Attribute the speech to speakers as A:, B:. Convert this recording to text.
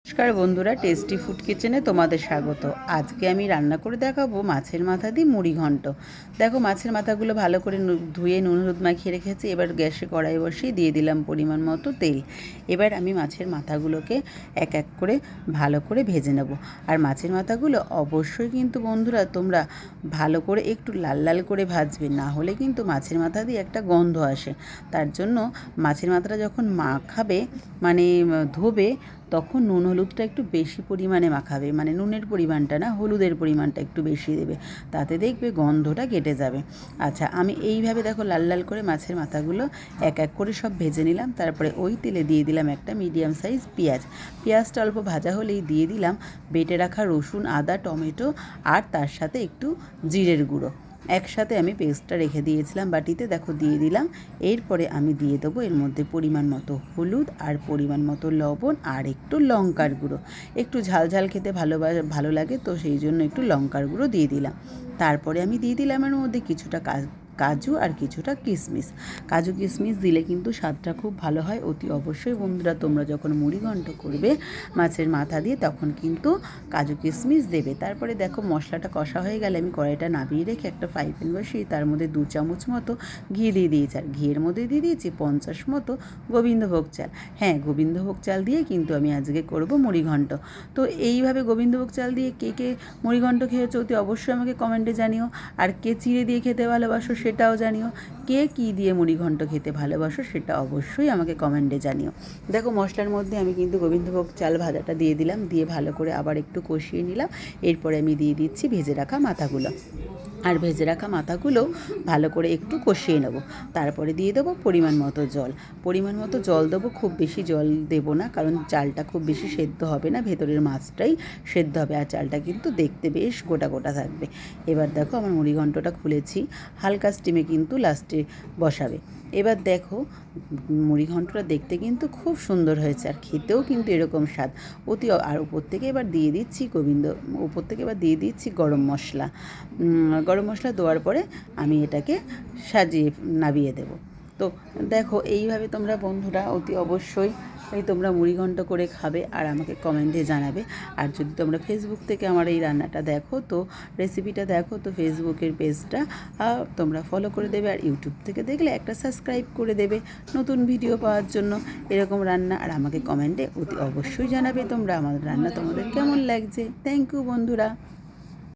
A: নমস্কার বন্ধুরা, tasty food কিচেনে তোমাদের স্বাগত। আজকে আমি রান্না করে দেখাবো মাছের মাথা দিয়ে মুড়ি ঘন্ট। দেখো, মাছের মাথাগুলো ভালো করে ধুয়ে নুন হলুদ মাখিয়ে রেখেছি। এবার গ্যাসে কড়াই বসিয়ে দিয়ে দিলাম পরিমাণ মতো তেল। এবার আমি মাছের মাথাগুলোকে এক এক করে ভালো করে ভেজে নেব। আর মাছের মাথাগুলো অবশ্যই কিন্তু বন্ধুরা তোমরা ভালো করে একটু লাল লাল করে ভাজবে, না হলে কিন্তু মাছের মাথা দিয়ে একটা গন্ধ আসে। তার জন্য মাছের মাথাটা যখন মাখাবে মানে ধোবে, তখন নুন হলুদটা একটু বেশি পরিমাণে মাখাবে, মানে নুনের পরিমাণটা না, হলুদের পরিমাণটা একটু বেশি দেবে, তাতে দেখবে গন্ধটা কেটে যাবে। আচ্ছা, আমি এইভাবে দেখো লাল লাল করে মাছের মাথাগুলো এক এক করে সব ভেজে নিলাম। তারপরে ওই তেলে দিয়ে দিলাম একটা মিডিয়াম সাইজ পেঁয়াজ। পেঁয়াজটা অল্প ভাজা হলেই দিয়ে দিলাম বেটে রাখা রসুন, আদা, টমেটো আর তার সাথে একটু জিরের গুঁড়ো। একসাথে আমি পেস্টটা রেখে দিয়েছিলাম বাটিতে, দেখো দিয়ে দিলাম। এরপরে আমি দিয়ে দেবো এর মধ্যে পরিমাণ মতো হলুদ আর পরিমাণ মতো লবণ আর একটু লঙ্কার গুঁড়ো। একটু ঝাল ঝাল খেতে ভালো লাগে, তো সেই জন্য একটু লঙ্কার গুঁড়ো দিয়ে দিলাম। তারপরে আমি দিয়ে দিলাম এর মধ্যে কিছুটা কাজু আর কিছুটা কিশমিশ। কাজু কিশমিশ দিলে কিন্তু স্বাদটা খুব ভালো হয়। অতি অবশ্যই বন্ধুরা তোমরা যখন মুড়ি ঘন্ট করবে মাছের মাথা দিয়ে, তখন কিন্তু কাজু কিশমিশ দেবে। তারপরে দেখো, মশলাটা কষা হয়ে গেলে আমি কড়াইটা নামিয়ে রেখে একটা ফ্রাই প্যান বসিয়ে তার মধ্যে 2 চামচ মতো ঘি দিয়ে দিয়েছি। আর ঘিয়ের মধ্যে দিয়ে দিয়েছি 50 মতো গোবিন্দভোগ চাল। হ্যাঁ, গোবিন্দভোগ চাল দিয়ে কিন্তু আমি আজকে করব মুড়ি ঘন্ট। তো এইভাবে গোবিন্দভোগ চাল দিয়ে কে কে মুড়ি ঘন্ট খেয়েছো অতি অবশ্যই আমাকে কমেন্টে জানিও। আর কে চিড়ে দিয়ে খেতে ভালোবাসো সেটাও জানিও। কে কী দিয়ে মুড়ি ঘন্ট খেতে ভালোবাসো সেটা অবশ্যই আমাকে কমেন্টে জানিও। দেখো, মশলার মধ্যে আমি কিন্তু গোবিন্দভোগ চাল ভাজাটা দিয়ে দিলাম, দিয়ে ভালো করে আবার একটু কষিয়ে নিলাম। এরপরে আমি দিয়ে দিচ্ছি ভেজে রাখা মাথাগুলো। আর ভেজে রাখা মাথাগুলো ভালো করে একটু কষিয়ে নেব। তারপরে দিয়ে দেবো পরিমাণ মতো জল। পরিমাণ মতো জল দেবো, খুব বেশি জল দেবো না, কারণ চালটা খুব বেশি সেদ্ধ হবে না, ভেতরের মাছটাই সেদ্ধ হবে। আর চালটা কিন্তু দেখতে বেশ গোটা গোটা থাকবে। এবার দেখো, আমার মুড়ি ঘন্টটা খুলেছি, হালকা স্টিমে কিন্তু লাস্টে বসাবে। এবার দেখো, মুড়ি ঘন্টটা দেখতে কিন্তু খুব সুন্দর হয়েছে, আর খেতেও কিন্তু এরকম স্বাদ। আর উপর থেকে এবার দিয়ে দিচ্ছি গরম মশলা। গরম মশলা দেওয়ার পরে আমি এটাকে সাজিয়ে নামিয়ে দেব। তো দেখো, এইভাবে তোমরা বন্ধুরা অতি অবশ্যই তোমরা মুড়ি ঘন্ট করে খাবে আর আমাকে কমেন্টে জানাবে। আর যদি তোমরা ফেসবুক থেকে আমার এই রান্নাটা দেখো, তো রেসিপিটা দেখো, তো ফেসবুকের পেজটা তোমরা ফলো করে দেবে। আর ইউটিউব থেকে দেখলে একটা সাবস্ক্রাইব করে দেবে নতুন ভিডিও পাওয়ার জন্য এরকম রান্না। আর আমাকে কমেন্টে অতি অবশ্যই জানাবে তোমরা আমার রান্না তোমাদের কেমন লাগছে। থ্যাংক ইউ বন্ধুরা।